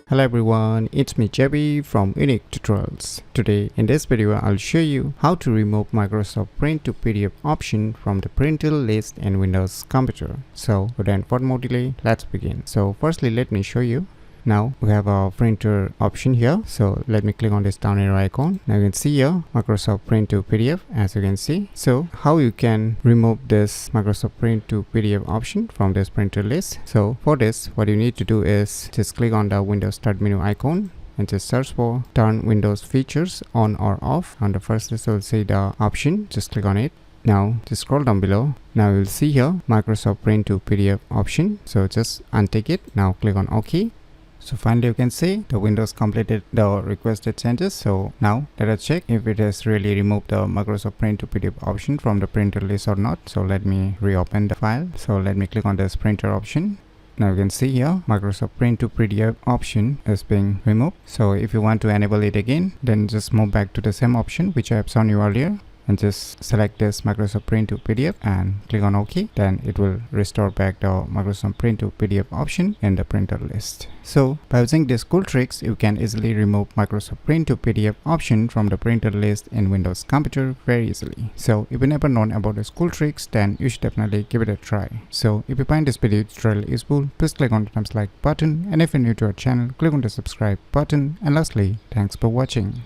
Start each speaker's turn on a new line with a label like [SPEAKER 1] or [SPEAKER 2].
[SPEAKER 1] Hello everyone, it's me JB from UniqueTutorials. Today in this video I'll show you how to remove Microsoft Print to PDF option from the printer list in Windows computer. So without further more delay, let's begin. So firstly let me show you. Now we have a printer option here, so let me click on this down arrow icon. Now you can see here Microsoft Print to PDF, as you can see. So how you can remove this Microsoft Print to PDF option from this printer list? So for this, what you need to do is just click on the Windows Start menu icon and just search for turn Windows features on or off. On the first list you'll see the option, just click on it. Now just scroll down below. Now you'll see here Microsoft Print to PDF option, so just untick it. Now click on OK. So finally you can see the Windows completed the requested changes. So now let us check if it has really removed the Microsoft Print to PDF option from the printer list or not. So let me reopen the file. So let me click on this printer option. Now you can see here Microsoft Print to PDF option is being removed. So if you want to enable it again, then just move back to the same option which I have shown you earlier, and just select this Microsoft Print to PDF and click on OK. Then it will restore back the Microsoft Print to PDF option in the printer list. So by using these cool tricks, you can easily remove Microsoft Print to PDF option from the printer list in Windows computer very easily. So if you never known about these cool tricks, then you should definitely give it a try. So if you find this video tutorial useful, please click on the thumbs like button, and if you're new to our channel, click on the subscribe button, and lastly, thanks for watching.